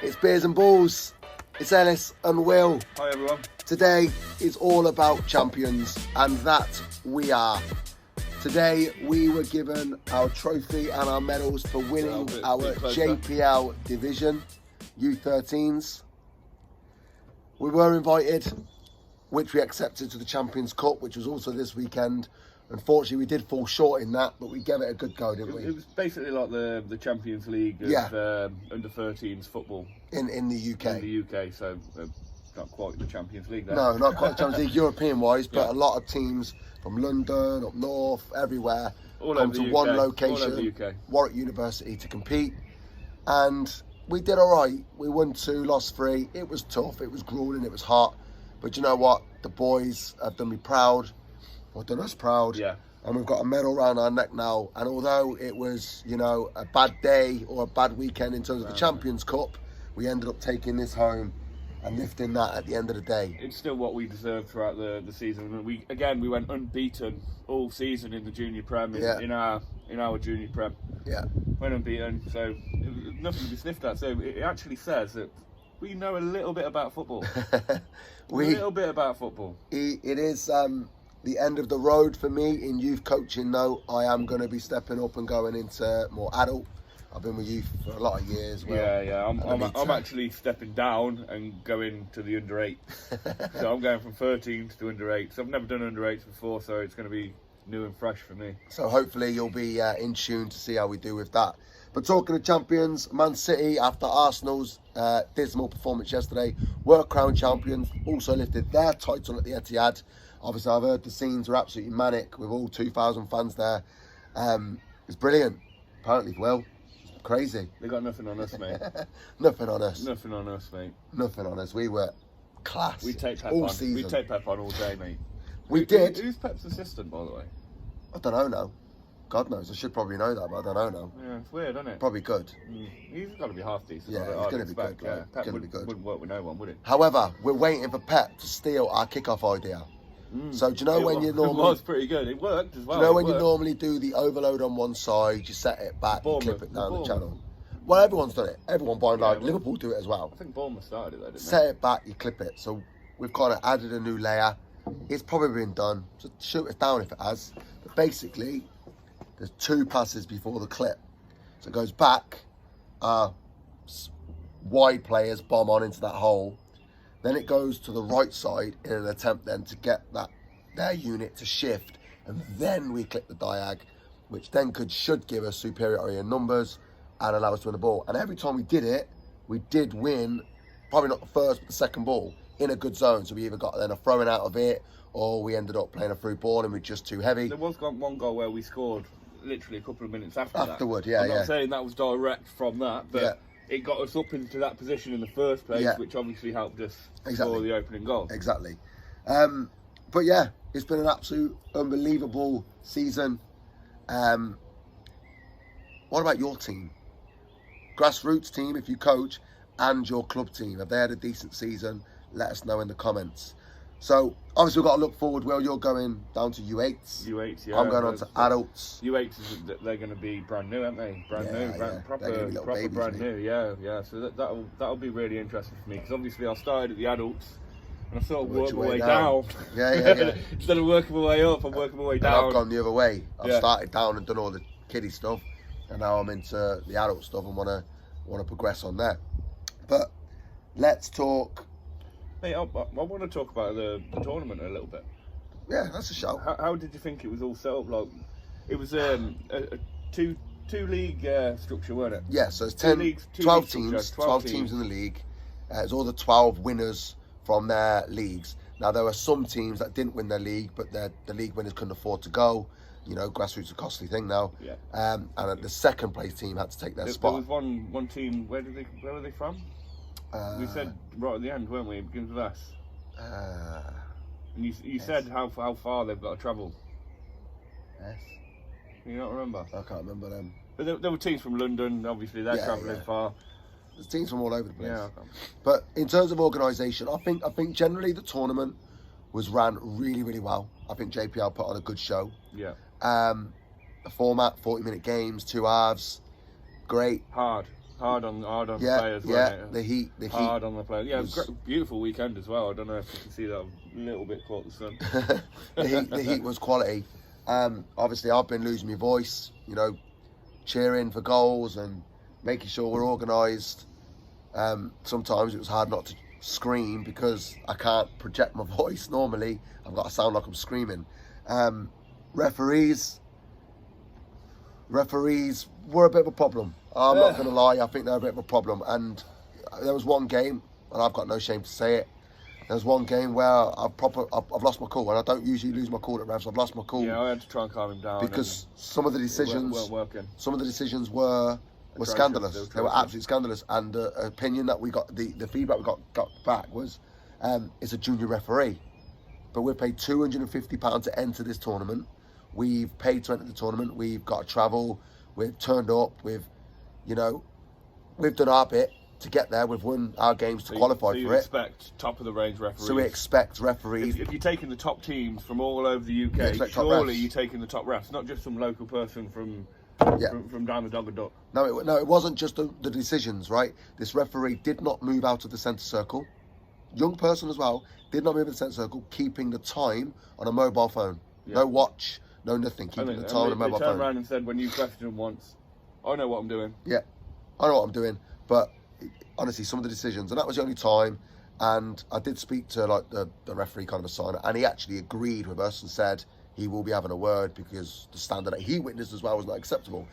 It's Beers and Balls. It's Ellis and Will. Hi everyone. Today is all about champions, and that we are. Today we were given our trophy and our medals for winning our JPL division, U13s. We were invited, which we accepted, to the Champions Cup, which was also this weekend. Unfortunately, we did fall short in that, but we gave it a good go, didn't we? It was basically like the Champions League of under-13s football in the UK. In the UK, so not quite the Champions League there. No, not quite the Champions League, European-wise, but a lot of teams from London, up north, everywhere, come to one location, Warwick University, to compete. And we did all right. We won 2, lost 3. It was tough, it was grueling, it was hot. But you know what? The boys have done me proud. Or done us proud. Yeah. And we've got a medal around our neck now. And although it was, a bad day or a bad weekend in terms of the Champions Cup, we ended up taking this home and lifting that at the end of the day. It's still what we deserved throughout the season. We went unbeaten all season in the Junior Prem, in our Junior Prem. Yeah. Went unbeaten, so it was nothing to be sniffed at. So it actually says that we know a little bit about football. A little bit about football. It is the end of the road for me in youth coaching, though. I am going to be stepping up and going into more adult. I've been with youth for a lot of years. I'm actually stepping down and going to the under 8. So I'm going from 13s to under 8s. I've never done under 8s before, so it's going to be new and fresh for me. So hopefully you'll be in tune to see how we do with that. But talking of champions, Man City, after Arsenal's dismal performance yesterday, were crowned champions. Also lifted their title at the Etihad. Obviously, I've heard the scenes were absolutely manic with all 2,000 fans there. It's brilliant. Apparently, well, crazy. They got nothing on us, mate. Nothing on us. Nothing on us, mate. Nothing on us. We were class. We take Pep all on. season. We take Pep on all day, mate. We did. Who's Pep's assistant, by the way? I don't know now. God knows. I should probably know that, but I don't know now. Yeah, it's weird, isn't it? Probably good. He's got to be half decent. Yeah, he's going to be good. Right? Pep wouldn't work with no one, would he? However, we're waiting for Pep to steal our kickoff idea. So do you know when you normally... It was pretty good. It worked as well. Do you know when you normally do the overload on one side, you set it back, you clip it down the channel? Well, everyone's done it. Everyone by and large. Liverpool do it as well. I think Bournemouth started it though, didn't they? Set it back, you clip it. So we've kind of added a new layer. It's probably been done. So shoot us down if it has. But basically, there's 2 passes before the clip. So it goes back, wide players bomb on into that hole. Then it goes to the right side in an attempt then to get their unit to shift, and then we clip the diag, which then should give us superiority in numbers and allow us to win the ball. And every time we did it, we did win, probably not the first, but the second ball in a good zone. So we either got then a throwing out of it, or we ended up playing a through ball and we're just too heavy. There was one goal where we scored literally a couple of minutes afterward. I'm not saying that was direct from that, but it got us up into that position in the first place, which obviously helped us score the opening goal. Exactly. But yeah, it's been an absolute unbelievable season. What about your team? Grassroots team, if you coach, and your club team. Have they had a decent season? Let us know in the comments. So, obviously, we've got to look forward. Well, you're going down to U8s. U8s, yeah. I'm going on to adults. U8s, they're going to be brand new, aren't they? Brand new, proper babies, brand new. Yeah. So that'll be really interesting for me, because obviously I started at the adults and I sort of worked my way down. Yeah. Instead of working my way up, I'm working my way down. And I've gone the other way. I've started down and done all the kiddie stuff, and now I'm into the adult stuff and want to progress on that. But let's talk. Hey, I want to talk about the tournament a little bit. Yeah, that's a shout. How did you think it was all set up? Like, it was a two league structure, weren't it? Yeah, so it's 12 teams, 12 teams in the league. It's all the 12 winners from their leagues. Now, there were some teams that didn't win their league, but the league winners couldn't afford to go. Grassroots is a costly thing now. Yeah. And the second place team had to take their spot. There was one team. Where were they from? We said right at the end, weren't we? It begins with us. And you said how far they've got to travel. Yes. Can you not remember? I can't remember them. But there were teams from London. Obviously, they're travelling far. There's teams from all over the place. Yeah. But in terms of organisation, I think generally the tournament was ran really, really well. I think JPL put on a good show. Yeah. The format, 40-minute games, 2 halves, great. Hard. Hard on Yeah, players. yeah. Wasn't it? The heat. Hard on the players. Yeah, was- beautiful weekend as well. I don't know if you can see that. A little bit caught the sun. the heat was quality. Obviously, I've been losing my voice. You know, cheering for goals and making sure we're organised. Sometimes it was hard not to scream because I can't project my voice. Normally, I've got to sound like I'm screaming. Referees were a bit of a problem. I'm not going to lie, I think they're a bit of a problem. And there was one game, and I've got no shame to say it, there was one game where I've lost my cool, and I don't usually lose my cool at refs. I've lost my cool. Yeah, I had to try and calm him down because some of the decisions weren't working. Some of the decisions were Atrocious. scandalous. They were absolutely scandalous. And the opinion that we got, the feedback we got back was, it's a junior referee, but we've paid £250 to enter this tournament. We've paid to enter the tournament. We've got to travel. We've turned up. We've done our bit to get there. We've won our games to qualify so for it. Expect top of the range referees. So we expect referees. If you're taking the top teams from all over the UK, surely you're taking the top refs, not just some local person from down the dog and duck. No, it wasn't just the decisions, right? This referee did not move out of the centre circle. Young person as well, did not move in the centre circle, keeping the time on a mobile phone. Yeah. No watch, no nothing, keeping the time on a mobile phone. They turned around and said, when you questioned him once, I know what I'm doing. Yeah, I know what I'm doing. But honestly, some of the decisions, and that was the only time. And I did speak to like the referee kind of a signer, and he actually agreed with us and said he will be having a word because the standard that he witnessed as well was not acceptable.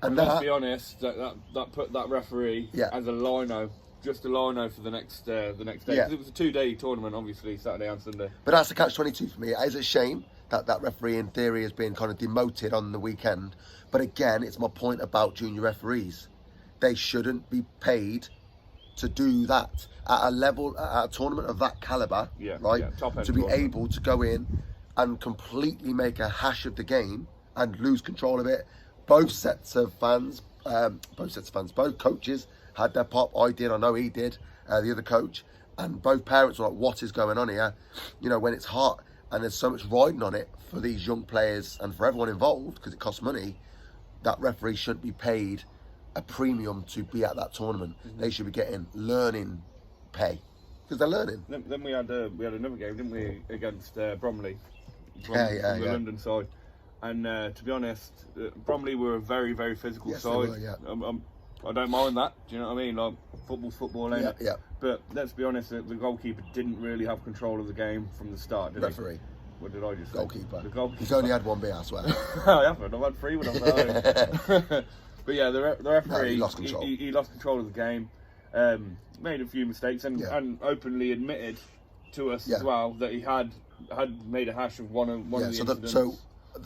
And let's be honest, that put that referee as a lino, just a lino for the next day. Because it was a 2-day tournament, obviously, Saturday and Sunday. But that's the catch-22 for me. It is a shame that referee, in theory, has been kind of demoted on the weekend. But again, it's my point about junior referees. They shouldn't be paid to do that at a tournament of that calibre, to be able to go in and completely make a hash of the game and lose control of it. Both coaches had their pop. I did, I know he did, the other coach, and both parents were like, what is going on here? You know, when it's hot and there's so much riding on it for these young players and for everyone involved, because it costs money, that referee shouldn't be paid a premium to be at that tournament. Mm-hmm. They should be getting learning pay because they're learning. Then we had another game, didn't we, against Bromley, from the London side. And to be honest, Bromley were a very, very physical side. Were, I don't mind that. Do you know what I mean? Like, football's football, ain't it? Yeah. But let's be honest, the goalkeeper didn't really have control of the game from the start, did Referee. He? What did I just say? Goalkeeper. The goalkeeper. He's only had one beer, I swear. I haven't. I've had 3 when I'm home. But yeah, the referee, he lost control. He lost control of the game, made a few mistakes, and openly admitted to us as well that he had made a hash of one of the incidents. So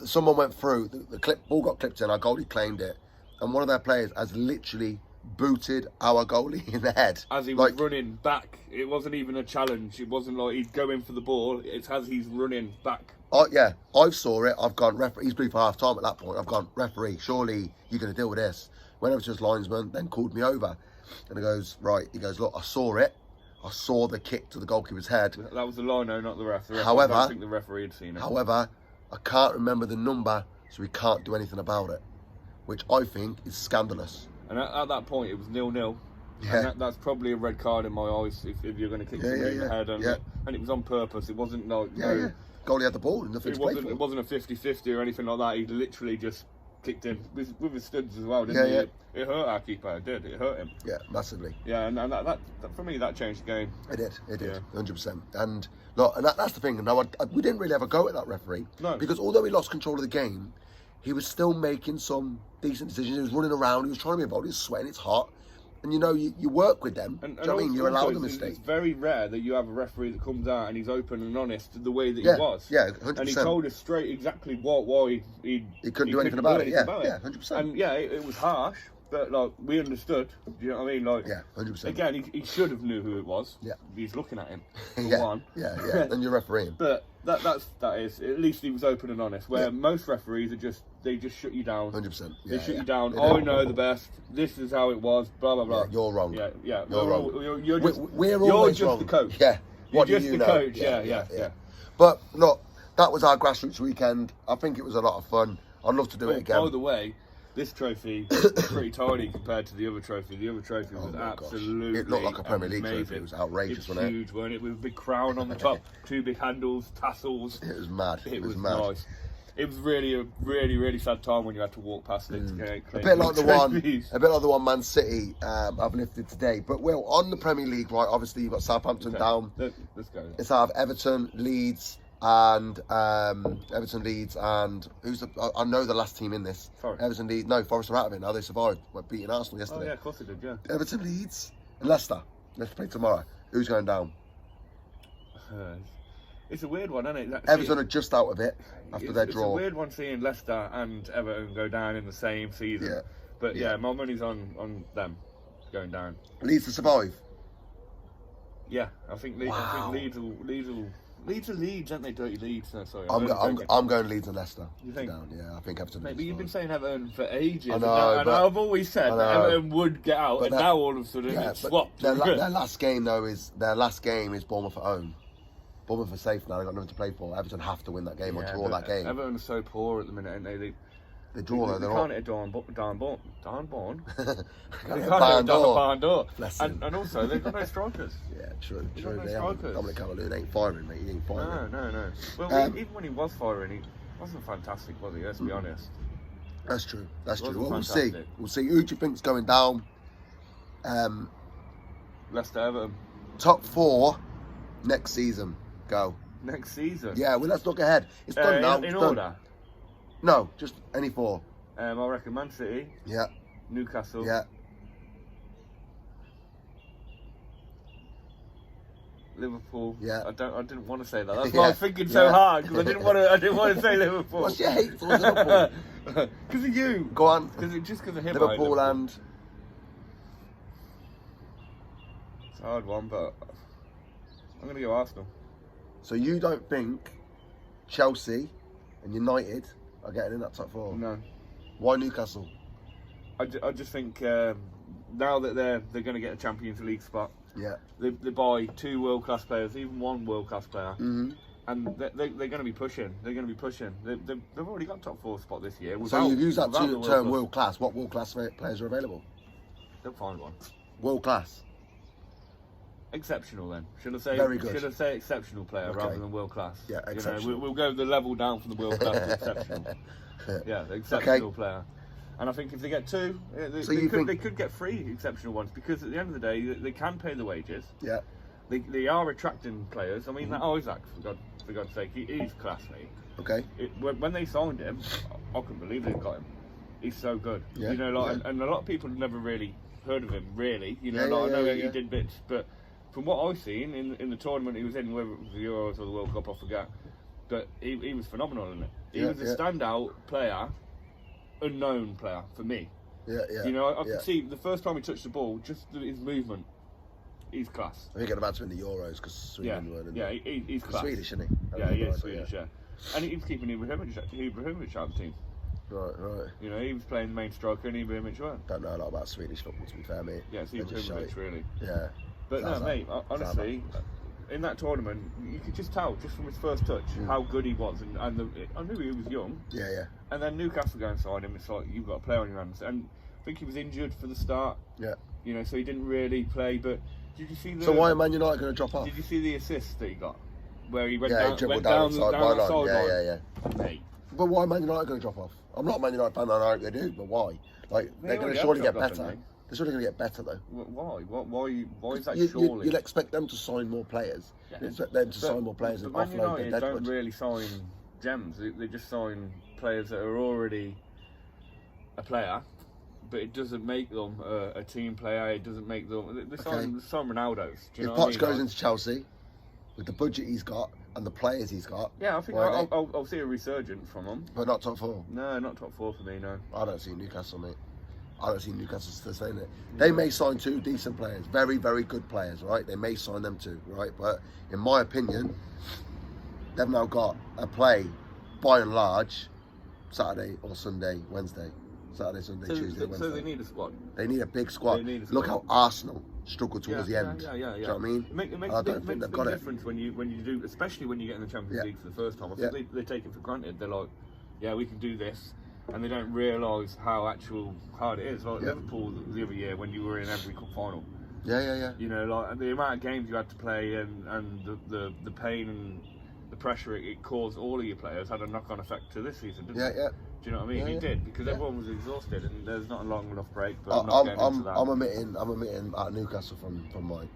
someone went through, the ball got clipped in, our goalie claimed it, and one of their players has literally booted our goalie in the head. As he was running back. It wasn't even a challenge. It wasn't like he'd go in for the ball. It's as he's running back. I saw it. I've gone, referee. He's blew for half time at that point. I've gone, referee, surely you're going to deal with this. Went over to his linesman, then called me over. And he goes, right. He goes, look, I saw it. I saw the kick to the goalkeeper's head. That was the lino, not the ref. I don't think the referee had seen it. However, I can't remember the number, so we can't do anything about it, which I think is scandalous. And at that point, it was 0-0. Yeah. And that's probably a red card in my eyes if you're going to kick somebody in the head. And it was on purpose. It wasn't like... Goalie had the ball and nothing to play for. It wasn't a 50-50 or anything like that. He literally just kicked in with his studs as well, didn't he? It hurt our keeper. It did. It hurt him. Yeah, massively. Yeah, and that for me, that changed the game. It did, 100%. And look, and that's the thing. Now, we didn't really have a go at that referee. No. Because although he lost control of the game, he was still making some decent decisions. He was running around. He was trying to be involved. He was sweating. It's hot. And you know, you work with them. Do you know what I mean? You're allowed a mistake. It's very rare that you have a referee that comes out and he's open and honest the way that he was. Yeah, 100%. And he told us straight exactly why he couldn't do anything about it. Yeah, 100%. And it was harsh, but like we understood. Do you know what I mean? Like, 100%. Again, he should have knew who it was. Yeah, he's looking at him. For one. Yeah. And you're refereeing. But that is at least he was open and honest. Where most referees are they just shut you down. 100%. They shut you down. I know the best. This is how it was. Blah blah blah. Yeah, you're wrong. Yeah. You're wrong. You're just the coach. Yeah. You're just the coach. Yeah. But look, that was our grassroots weekend. I think it was a lot of fun. I'd love to do it again. By the way, This trophy is pretty tiny compared to the other trophy. The other trophy was absolutely It looked like a Premier League amazing. trophy. It was outrageous, wasn't it? Huge, wasn't it? With a big crown on the top, 2 big handles, tassels. It was mad. It was mad. Nice. It was really a really sad time when you had to walk past it to get it a bit like the one Man City have lifted today. But Will, on the Premier League, right? Obviously you've got Southampton down. Let's go. It's out of Everton, Leeds, and who's the? I know the last team in this. Forest. Everton, Leeds. No, Forest are out of it now. They survived by beating Arsenal yesterday. Oh yeah, of course they did. Yeah. Everton, Leeds, and Leicester. Let's play tomorrow. Who's going down? It's a weird one, isn't it? Everton are just out of it after their draw. It's a weird one seeing Leicester and Everton go down in the same season. Yeah. But yeah, my money's on them going down. Leeds to survive. Yeah, I think Leeds are Leeds, aren't they? Dirty Leeds. No, sorry. I'm going Leeds and Leicester. You think? Down. Yeah, I think Everton. Maybe you've been saying Everton for ages. I know, and I've always said that Everton would get out, and now all of a sudden it's swapped. Their last game is Bournemouth at home. Bournemouth are safe now. They've got nothing to play for. Everton have to win that game or draw that game. Everton are so poor at the minute, aren't they? They draw though. They can't hit Darnborn. They can't hit Barn door. And also, they've got no strikers. Yeah, true. They haven't. Dominic Calvert-Lewin ain't firing, mate. He ain't firing. No. Well, even when he was firing, he wasn't fantastic, was he? Let's be honest. That's true. Well, we'll see. We'll see. Who do you think's going down? Leicester, Everton. Top 4 next season. Go. Next season? Yeah, well, let's look ahead. It's done now. In order? No, just any 4. I reckon Man City. Yeah. Newcastle. Yeah. Liverpool. Yeah. I didn't want to say that. That's why I was thinking so hard, because I didn't want to say Liverpool. What's your hate towards Liverpool? Because of you. Go on. Just because of him. Liverpool and. It's a hard one, but I'm going to go Arsenal. So you don't think Chelsea and United are getting in that top 4? No. Why Newcastle? I just think now that they're going to get a Champions League spot, yeah, they buy 2 world-class players, even 1 world-class player, mm-hmm. and they're going to be pushing. They're going to be pushing. They've already got top 4 spot this year. So you've used that term world-class. What world-class players are available? They'll find one. World-class. Exceptional then. Should I say very good? Should I say exceptional player rather than world class? Yeah, exceptional. We'll go the level down from the world class to exceptional. Yeah, the exceptional player. And I think if they get 2, they could get 3 exceptional ones, because at the end of the day they can pay the wages. Yeah. They are attracting players. I mean, that Isaac, for God's sake, he's class, mate. Okay. When they signed him, I couldn't believe they got him. He's so good. Yeah. And a lot of people have never really heard of him. Really, I know he did bits, but from what I've seen in the tournament he was in, whether it was the Euros or the World Cup, I forget, but he was phenomenal in it. He was a standout player, unknown player for me. Yeah. I could see the first time he touched the ball, just his movement. He's class. I think about to win the Euros because Sweden weren't in there. Yeah, he's class. Swedish, isn't he? Yeah, he is Swedish, yeah. And he was keeping Ibrahimovic out of the team. Right. He was playing the main striker and Ibrahimovic weren't. Don't know a lot about Swedish football, to be fair, mate. Yeah, it's Ibrahimovic, really. Yeah. But no, mate, honestly, in that tournament, you could just tell, just from his first touch, how good he was. And I knew he was young. Yeah. And then Newcastle go and sign him, it's like, you've got a player on your hands. And I think he was injured for the start. Yeah. So he didn't really play, but did you see the... So why are Man United going to drop off? Did you see the assist that he got? Where he went down the sideline. Yeah. Mate. But why are Man United going to drop off? I'm not a Man United fan, and I hope they do, but why? Like, they're going to surely get better. They're surely going to get better, though. Why? Why is that surely? You'd expect them to sign more players. Yeah. You'd expect them to sign more players and offload their dead United don't really sign gems. They just sign players that are already a player, but it doesn't make them a team player. It doesn't make them... They sign Ronaldos. If Poch goes into Chelsea, with the budget he's got and the players he's got... Yeah, I think I'll see a resurgence from him. But not top 4? No, not top 4 for me, no. I don't see Newcastle, mate. I don't see Newcastle sustaining it. They may sign 2 decent players, very, very good players, right? They may sign them 2, right? But in my opinion, they've now got a play, by and large, Saturday or Sunday, Wednesday. Saturday, Sunday, Tuesday, Wednesday. So they need a squad. They need a big squad. Look how Arsenal struggled towards the end. Yeah. Do you know what I mean? It makes a big difference when you do, especially when you get in the Champions League for the first time. I think they take it for granted. They're like, yeah, we can do this. and they don't realise how hard it is. Like Liverpool the other year when you were in every cup final. Yeah. You know, like the amount of games you had to play and the pain and the pressure it caused all of your players had a knock-on effect to this season, didn't it? Yeah. Do you know what I mean? It did, because everyone was exhausted and there's not a long enough break. But I'm admitting at Newcastle from mine.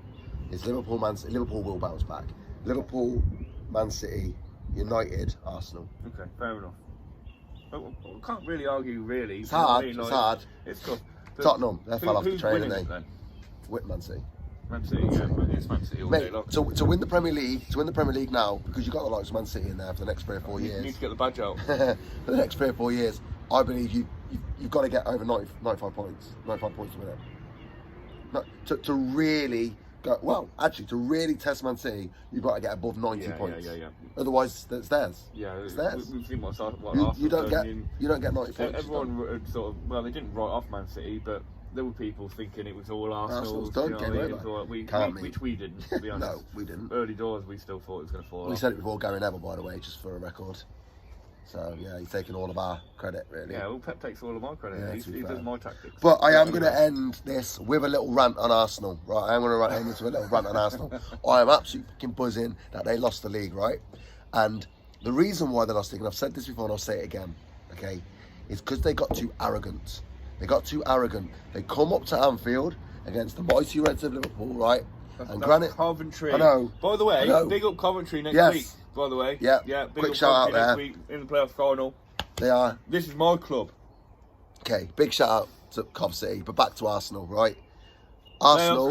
It's Liverpool, Liverpool will bounce back. Liverpool, Man City, United, Arsenal. Okay, fair enough. But we can't really argue, really. It's hard. It's hard. It's tough. Tottenham, they fell off the train, didn't they? Then? Man City. Man City, yeah, it's Man City all day long. To win the Premier League now, because you've got the likes of Man City in there for the next 3 or 4 years. You need to get the badge out. For the next 3 or 4 years, I believe you've got to get over 95 points. 95 points to win it. To really go, well, actually, to really test Man City, you've got to get above 90 points. Yeah. Otherwise, it's theirs. Yeah, it's theirs. We've seen what you don't get 90 points. Everyone sort of, well, they didn't write off Man City, but there were people thinking it was all Arsenal's done, you know, which we didn't, to be honest. No, we didn't. Early doors, we still thought it was going to fall off. We said it before Gary Neville, by the way, just for a record. So, yeah, he's taking all of our credit, really. Yeah, well, Pep takes all of my credit. Yeah, he does my tactics. But I am going to end this with a little rant on Arsenal, right? I am going to end this with a little rant on Arsenal. I am absolutely fucking buzzing that they lost the league, right? And the reason why they lost the league, and I've said this before and I'll say it again, okay, is because they got too arrogant. They got too arrogant. They come up to Anfield against the mighty Reds of Liverpool, right? And granted, Coventry. I know. By the way, big up Coventry next week. By the way, yeah. Big Quick up shout Coventry out there. Next week in the playoff final. They are. This is my club. Okay, big shout out to Cov City, but back to Arsenal, right? Arsenal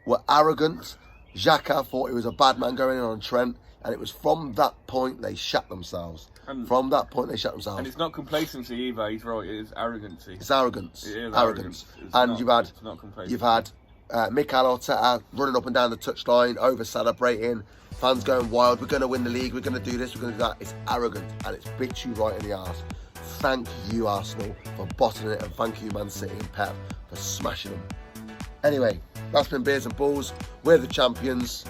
were arrogant. Xhaka thought he was a bad man going in on Trent, and it was from that point they shut themselves. And it's not complacency either. He's right. It is arrogancy. It's arrogance. It is arrogance. And you've had Mikel Arteta running up and down the touchline, over celebrating, fans going wild. We're going to win the league. We're going to do this. We're going to do that. It's arrogant and it's bit you right in the arse. Thank you, Arsenal, for bottling it, and thank you, Man City and Pep, for smashing them. Anyway, that's been Beers and Balls. We're the champions.